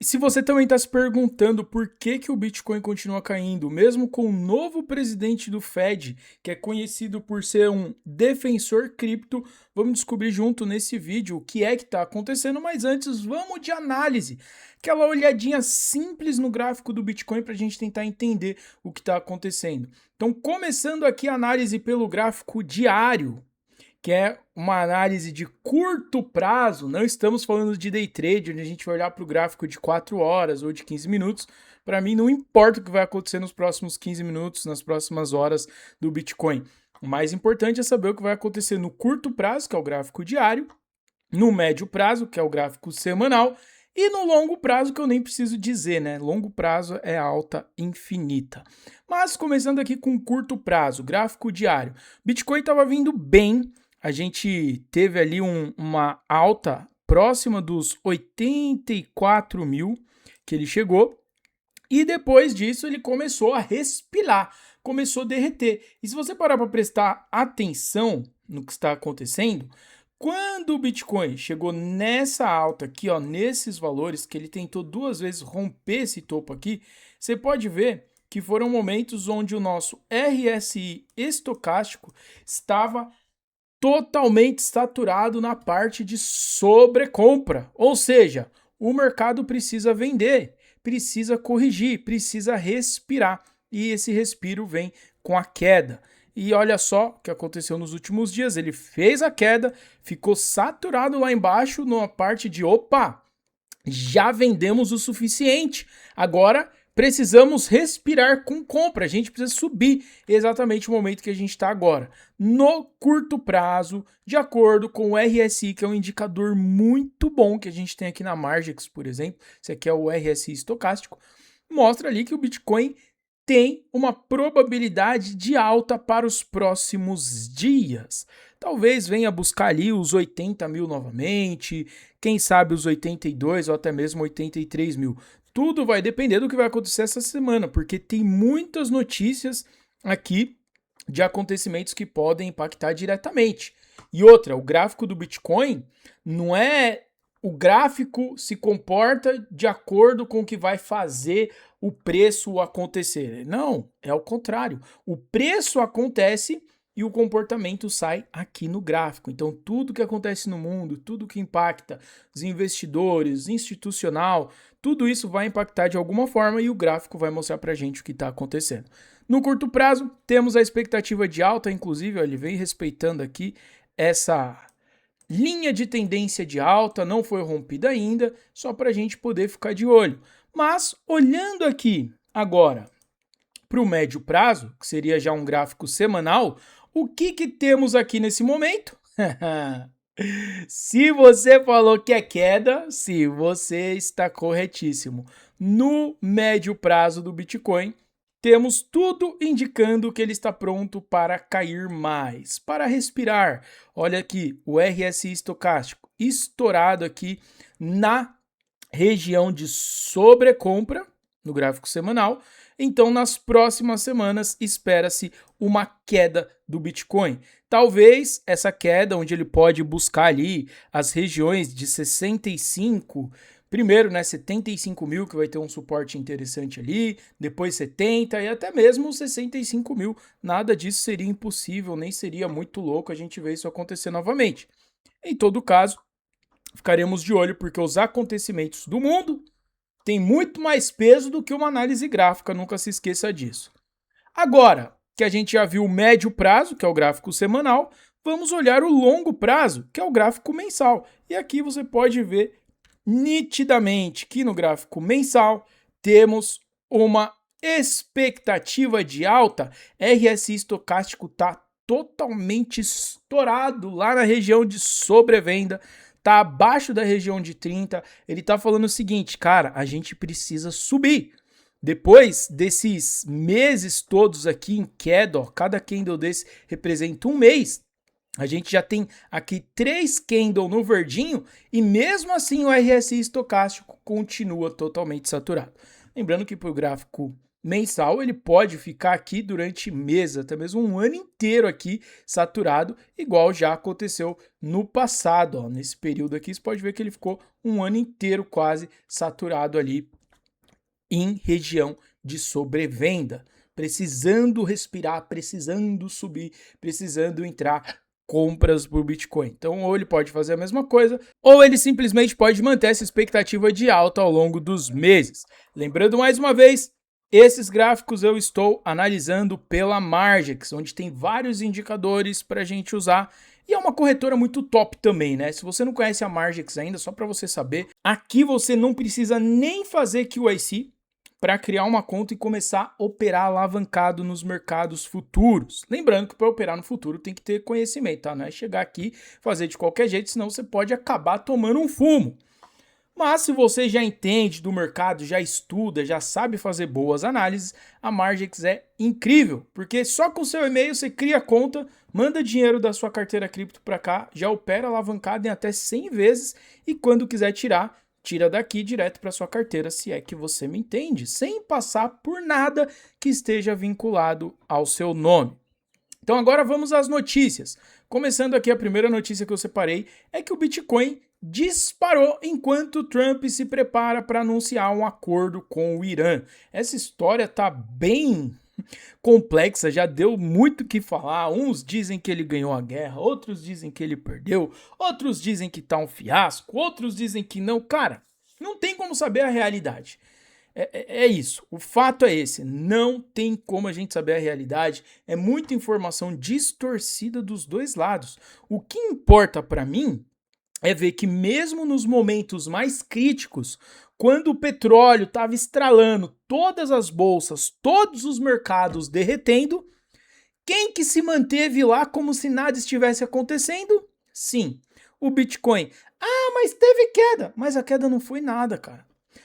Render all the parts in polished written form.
E se você também está se perguntando por que o Bitcoin continua caindo, mesmo com o novo presidente do Fed, que é conhecido por ser um defensor cripto, vamos descobrir junto nesse vídeo o que é que está acontecendo, mas antes vamos de análise. Aquela olhadinha simples no gráfico do Bitcoin para a gente tentar entender o que está acontecendo. Então, começando aqui a análise pelo gráfico diário, que é uma análise de curto prazo, não estamos falando de day trade, onde a gente vai olhar para o gráfico de 4 horas ou de 15 minutos. Para mim, não importa o que vai acontecer nos próximos 15 minutos, nas próximas horas do Bitcoin. O mais importante é saber o que vai acontecer no curto prazo, que é o gráfico diário, no médio prazo, que é o gráfico semanal, e no longo prazo, que eu nem preciso dizer, né? Longo prazo é alta infinita. Mas começando aqui com curto prazo, gráfico diário. Bitcoin estava vindo bem, a gente teve ali uma alta próxima dos 84 mil que ele chegou, e depois disso ele começou a respirar, começou a derreter. E se você parar para prestar atenção no que está acontecendo, quando o Bitcoin chegou nessa alta aqui, ó, nesses valores, que ele tentou 2 vezes romper esse topo aqui, você pode ver que foram momentos onde o nosso RSI estocástico estava totalmente saturado na parte de sobrecompra, ou seja, o mercado precisa vender, precisa corrigir, precisa respirar, e esse respiro vem com a queda. E olha só o que aconteceu nos últimos dias, ele fez a queda, ficou saturado lá embaixo numa parte de opa, já vendemos o suficiente, agora precisamos respirar com compra, a gente precisa subir exatamente o momento que a gente está agora. No curto prazo, de acordo com o RSI, que é um indicador muito bom que a gente tem aqui na Margex, por exemplo, esse aqui é o RSI estocástico, mostra ali que o Bitcoin tem uma probabilidade de alta para os próximos dias. Talvez venha buscar ali os 80 mil novamente, quem sabe os 82 ou até mesmo 83 mil. Tudo vai depender do que vai acontecer essa semana, porque tem muitas notícias aqui de acontecimentos que podem impactar diretamente. E outra, o gráfico do Bitcoin não é... O gráfico se comporta de acordo com o que vai fazer o preço acontecer. Não, é o contrário. O preço acontece e o comportamento sai aqui no gráfico. Então, tudo que acontece no mundo, tudo que impacta os investidores, institucional, tudo isso vai impactar de alguma forma e o gráfico vai mostrar para a gente o que está acontecendo. No curto prazo, temos a expectativa de alta, inclusive, ele vem respeitando aqui essa linha de tendência de alta, não foi rompida ainda, só para a gente poder ficar de olho. Mas, olhando aqui agora para o médio prazo, que seria já um gráfico semanal, o que temos aqui nesse momento? Se você falou que é queda, se você está corretíssimo. No médio prazo do Bitcoin, temos tudo indicando que ele está pronto para cair mais, para respirar. Olha aqui, o RSI estocástico estourado aqui na região de sobrecompra, no gráfico semanal. Então, nas próximas semanas, espera-se uma queda do Bitcoin. Talvez essa queda, onde ele pode buscar ali as regiões de 65, primeiro, né, 75 mil, que vai ter um suporte interessante ali, depois 70 e até mesmo 65 mil. Nada disso seria impossível, nem seria muito louco a gente ver isso acontecer novamente. Em todo caso, ficaremos de olho porque os acontecimentos do mundo têm muito mais peso do que uma análise gráfica, nunca se esqueça disso. Agora que a gente já viu o médio prazo, que é o gráfico semanal, vamos olhar o longo prazo, que é o gráfico mensal. E aqui você pode ver nitidamente que no gráfico mensal temos uma expectativa de alta. RSI estocástico está totalmente estourado lá na região de sobrevenda, tá abaixo da região de 30, ele tá falando o seguinte, cara, a gente precisa subir. Depois desses meses todos aqui em queda, ó, cada candle desse representa um mês, a gente já tem aqui 3 candles no verdinho e mesmo assim o RSI estocástico continua totalmente saturado. Lembrando que para o gráfico mensal, ele pode ficar aqui durante meses, até mesmo um ano inteiro aqui saturado, igual já aconteceu no passado. Ó. Nesse período aqui, você pode ver que ele ficou um ano inteiro quase saturado ali em região de sobrevenda, precisando respirar, precisando subir, precisando entrar compras por Bitcoin. Então, ou ele pode fazer a mesma coisa, ou ele simplesmente pode manter essa expectativa de alta ao longo dos meses. Lembrando mais uma vez, esses gráficos eu estou analisando pela Margex, onde tem vários indicadores para a gente usar. E é uma corretora muito top também, né? Se você não conhece a Margex ainda, só para você saber, aqui você não precisa nem fazer QIC para criar uma conta e começar a operar alavancado nos mercados futuros. Lembrando que para operar no futuro tem que ter conhecimento, tá? Não é chegar aqui e fazer de qualquer jeito, senão você pode acabar tomando um fumo. Mas se você já entende do mercado, já estuda, já sabe fazer boas análises, a Margex é incrível, porque só com seu e-mail você cria a conta, manda dinheiro da sua carteira cripto para cá, já opera alavancado em até 100 vezes e quando quiser tirar, tira daqui direto para sua carteira, se é que você me entende, sem passar por nada que esteja vinculado ao seu nome. Então agora vamos às notícias. Começando aqui, a primeira notícia que eu separei é que o Bitcoin disparou enquanto Trump se prepara para anunciar um acordo com o Irã. Essa história tá bem complexa, já deu muito o que falar. Uns dizem que ele ganhou a guerra, outros dizem que ele perdeu, outros dizem que tá um fiasco, outros dizem que não. Cara, não tem como saber a realidade. É isso, o fato é esse, não tem como a gente saber a realidade, é muita informação distorcida dos dois lados. O que importa para mim é ver que mesmo nos momentos mais críticos, quando o petróleo estava estralando, todas as bolsas, todos os mercados derretendo, quem que se manteve lá como se nada estivesse acontecendo? Sim, o Bitcoin. Ah, mas teve queda. Mas a queda não foi nada, cara.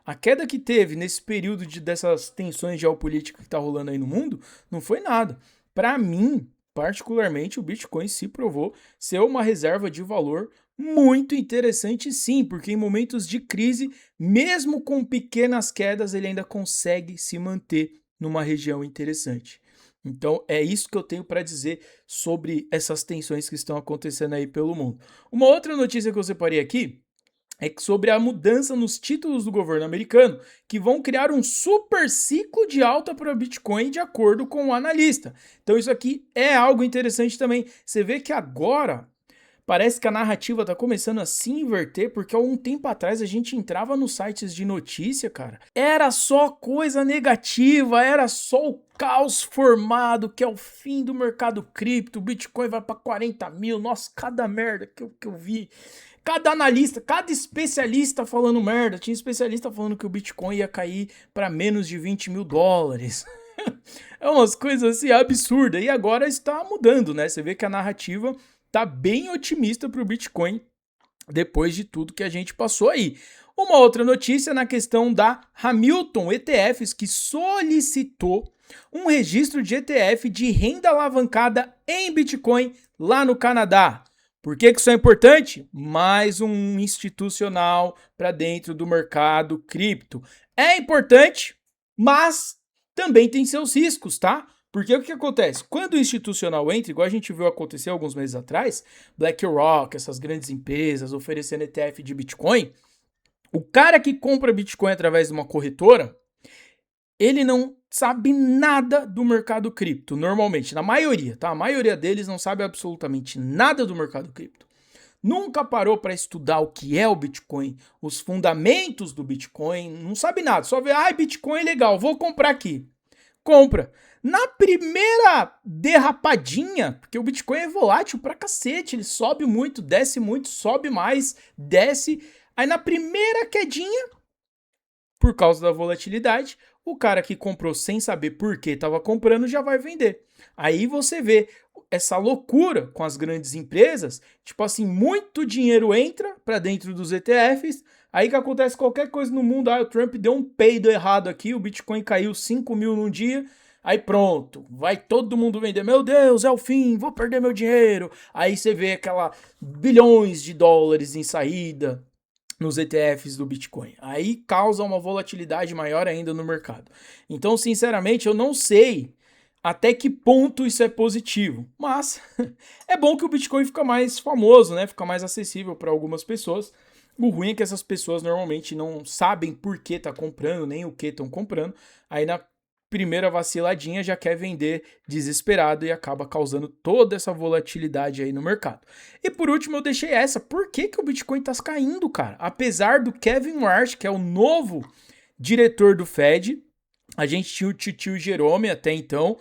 A queda que teve nesse período dessas tensões geopolíticas que tá rolando aí no mundo, não foi nada. Para mim, particularmente, o Bitcoin se provou ser uma reserva de valor muito interessante sim, porque em momentos de crise, mesmo com pequenas quedas, ele ainda consegue se manter numa região interessante. Então é isso que eu tenho para dizer sobre essas tensões que estão acontecendo aí pelo mundo. Uma outra notícia que eu separei aqui é sobre a mudança nos títulos do governo americano, que vão criar um super ciclo de alta para o Bitcoin de acordo com o analista. Então isso aqui é algo interessante também. Você vê que agora parece que a narrativa tá começando a se inverter, porque há um tempo atrás a gente entrava nos sites de notícia, cara. Era só coisa negativa, era só o caos formado, que é o fim do mercado cripto, o Bitcoin vai para 40 mil, nossa, cada merda que eu vi. Cada analista, cada especialista falando merda. Tinha especialista falando que o Bitcoin ia cair para menos de 20 mil dólares. É umas coisas assim absurdas. E agora está mudando, né? Você vê que a narrativa tá bem otimista para o Bitcoin depois de tudo que a gente passou aí. Uma outra notícia na questão da Hamilton ETFs, que solicitou um registro de ETF de renda alavancada em Bitcoin lá no Canadá. Por que isso é importante? Mais um institucional para dentro do mercado cripto. É importante, mas também tem seus riscos, tá? Porque o que acontece? Quando o institucional entra, igual a gente viu acontecer alguns meses atrás, BlackRock, essas grandes empresas oferecendo ETF de Bitcoin, o cara que compra Bitcoin através de uma corretora, ele não sabe nada do mercado cripto, normalmente, na maioria, tá? A maioria deles não sabe absolutamente nada do mercado cripto. Nunca parou para estudar o que é o Bitcoin, os fundamentos do Bitcoin, não sabe nada, só vê, Bitcoin é legal, vou comprar aqui. Compra. Na primeira derrapadinha, porque o Bitcoin é volátil pra cacete, ele sobe muito, desce muito, sobe mais, desce. Aí na primeira quedinha, por causa da volatilidade, o cara que comprou sem saber por que estava comprando já vai vender. Aí você vê essa loucura com as grandes empresas, tipo assim, muito dinheiro entra para dentro dos ETFs, aí que acontece qualquer coisa no mundo, o Trump deu um peido errado aqui, o Bitcoin caiu 5 mil num dia, aí pronto, vai todo mundo vender, meu Deus, é o fim, vou perder meu dinheiro. Aí você vê aquela bilhões de dólares em saída, nos ETFs do Bitcoin. Aí causa uma volatilidade maior ainda no mercado. Então, sinceramente, eu não sei até que ponto isso é positivo, mas é bom que o Bitcoin fica mais famoso, né? Fica mais acessível para algumas pessoas. O ruim é que essas pessoas normalmente não sabem por que tá comprando, nem o que estão comprando. Aí na primeira vaciladinha já quer vender desesperado e acaba causando toda essa volatilidade aí no mercado. E por último eu deixei essa, por que o Bitcoin tá caindo, cara? Apesar do Kevin Warsh, que é o novo diretor do Fed, a gente tinha o Titio Jerome até então,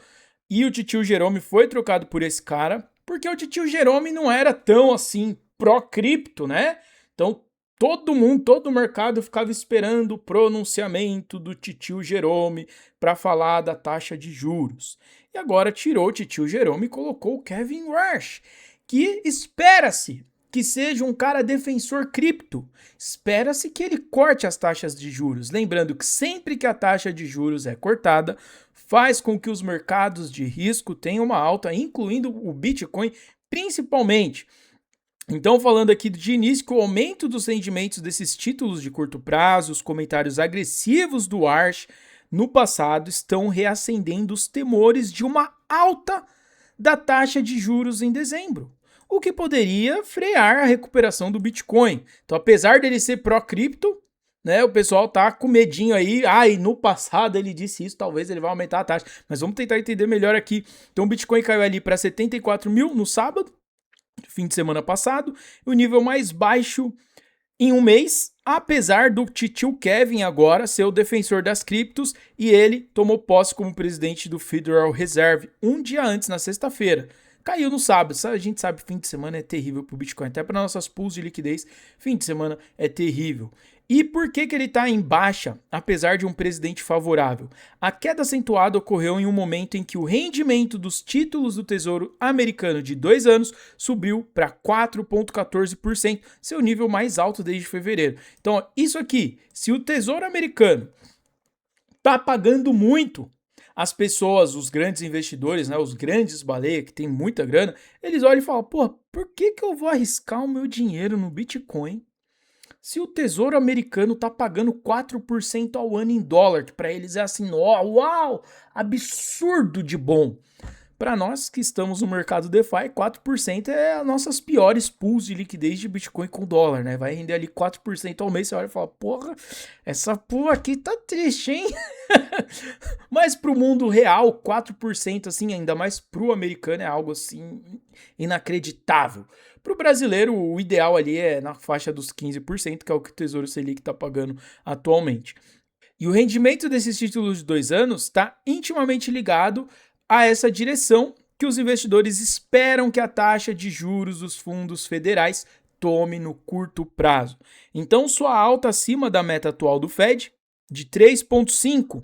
e o Titio Jerome foi trocado por esse cara, porque o Titio Jerome não era tão assim pró-cripto, né? Então todo mundo, todo o mercado ficava esperando o pronunciamento do Titio Jerome para falar da taxa de juros. E agora tirou o Titio Jerome e colocou o Kevin Warsh, que espera-se que seja um cara defensor cripto. Espera-se que ele corte as taxas de juros. Lembrando que sempre que a taxa de juros é cortada, faz com que os mercados de risco tenham uma alta, incluindo o Bitcoin principalmente. Então, falando aqui de início, que o aumento dos rendimentos desses títulos de curto prazo, os comentários agressivos do Warsh no passado estão reacendendo os temores de uma alta da taxa de juros em dezembro, o que poderia frear a recuperação do Bitcoin. Então, apesar dele ser pró-cripto, né, o pessoal tá com medinho aí, e no passado ele disse isso, talvez ele vai aumentar a taxa, mas vamos tentar entender melhor aqui. Então, o Bitcoin caiu ali para 74 mil no sábado, fim de semana passado, o nível mais baixo em um mês, apesar do titio Kevin agora ser o defensor das criptos e ele tomou posse como presidente do Federal Reserve um dia antes, na sexta-feira. Caiu no sábado, a gente sabe, fim de semana é terrível para o Bitcoin, até para nossas pools de liquidez, fim de semana é terrível. E por que ele está em baixa, apesar de um presidente favorável? A queda acentuada ocorreu em um momento em que o rendimento dos títulos do Tesouro Americano de 2 anos subiu para 4,14%, seu nível mais alto desde fevereiro. Então, isso aqui, se o Tesouro Americano está pagando muito, as pessoas, os grandes investidores, né, os grandes baleias que tem muita grana, eles olham e falam, pô, por que eu vou arriscar o meu dinheiro no Bitcoin se o Tesouro Americano tá pagando 4% ao ano em dólar, que para eles é assim, uau, absurdo de bom. Para nós que estamos no mercado DeFi, 4% é as nossas piores pools de liquidez de Bitcoin com dólar, né? Vai render ali 4% ao mês, você olha e fala, porra, essa pool aqui tá triste, hein? Mas pro mundo real, 4% assim, ainda mais pro americano, é algo assim inacreditável. Pro brasileiro, o ideal ali é na faixa dos 15%, que é o que o Tesouro Selic tá pagando atualmente. E o rendimento desses títulos de 2 anos está intimamente ligado a essa direção que os investidores esperam que a taxa de juros dos fundos federais tome no curto prazo. Então, sua alta acima da meta atual do Fed, de 3,5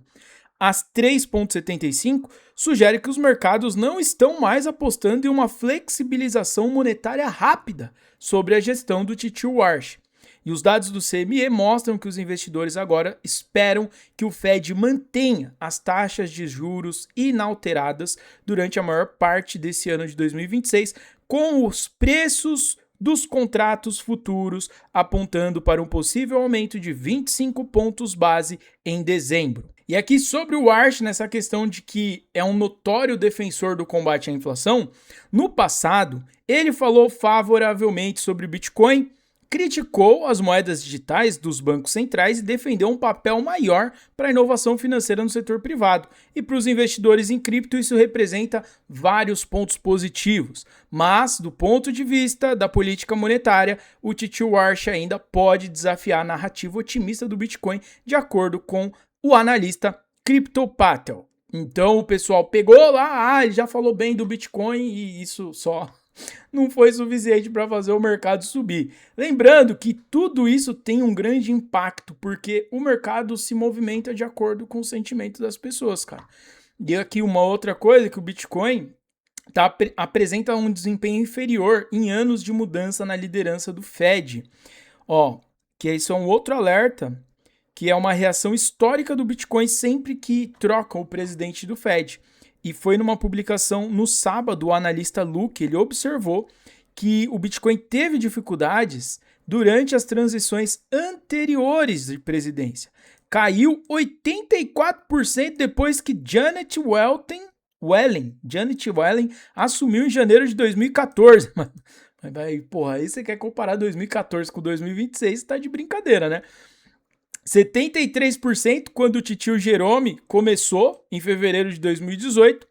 a 3,75, sugere que os mercados não estão mais apostando em uma flexibilização monetária rápida sobre a gestão do titio Warsh. E os dados do CME mostram que os investidores agora esperam que o Fed mantenha as taxas de juros inalteradas durante a maior parte desse ano de 2026, com os preços dos contratos futuros apontando para um possível aumento de 25 pontos base em dezembro. E aqui sobre o Warsh, nessa questão de que é um notório defensor do combate à inflação, no passado ele falou favoravelmente sobre o Bitcoin, criticou as moedas digitais dos bancos centrais e defendeu um papel maior para a inovação financeira no setor privado. E para os investidores em cripto isso representa vários pontos positivos. Mas, do ponto de vista da política monetária, o titio Warsh ainda pode desafiar a narrativa otimista do Bitcoin, de acordo com o analista CryptoPatel. Então o pessoal pegou lá, ele já falou bem do Bitcoin e isso só não foi suficiente para fazer o mercado subir. Lembrando que tudo isso tem um grande impacto, porque o mercado se movimenta de acordo com o sentimento das pessoas, cara. E aqui uma outra coisa, que o Bitcoin apresenta um desempenho inferior em anos de mudança na liderança do Fed. Que isso é um outro alerta, que é uma reação histórica do Bitcoin sempre que troca o presidente do Fed. E foi numa publicação no sábado, o analista Luke, ele observou que o Bitcoin teve dificuldades durante as transições anteriores de presidência. Caiu 84% depois que Janet Yellen assumiu em janeiro de 2014. Mas porra, aí você quer comparar 2014 com 2026, tá de brincadeira, né? 73% quando o titio Jerome começou, em fevereiro de 2018,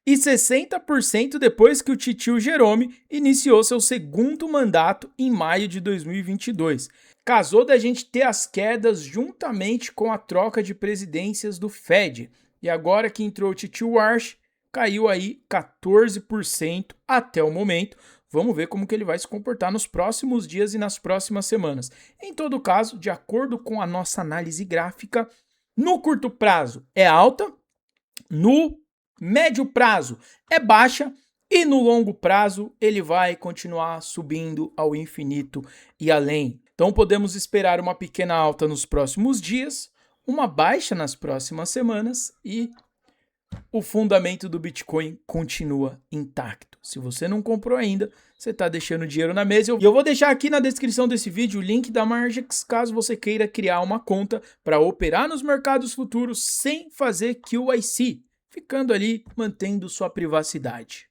e 60% depois que o titio Jerome iniciou seu segundo mandato em maio de 2022. Casou da gente ter as quedas juntamente com a troca de presidências do Fed. E agora que entrou o titio Warsh, caiu aí 14% até o momento. Vamos ver como que ele vai se comportar nos próximos dias e nas próximas semanas. Em todo caso, de acordo com a nossa análise gráfica, no curto prazo é alta, no médio prazo é baixa e no longo prazo ele vai continuar subindo ao infinito e além. Então podemos esperar uma pequena alta nos próximos dias, uma baixa nas próximas semanas e o fundamento do Bitcoin continua intacto. Se você não comprou ainda, você está deixando dinheiro na mesa. E eu vou deixar aqui na descrição desse vídeo o link da Margex, caso você queira criar uma conta para operar nos mercados futuros sem fazer QIC, ficando ali mantendo sua privacidade.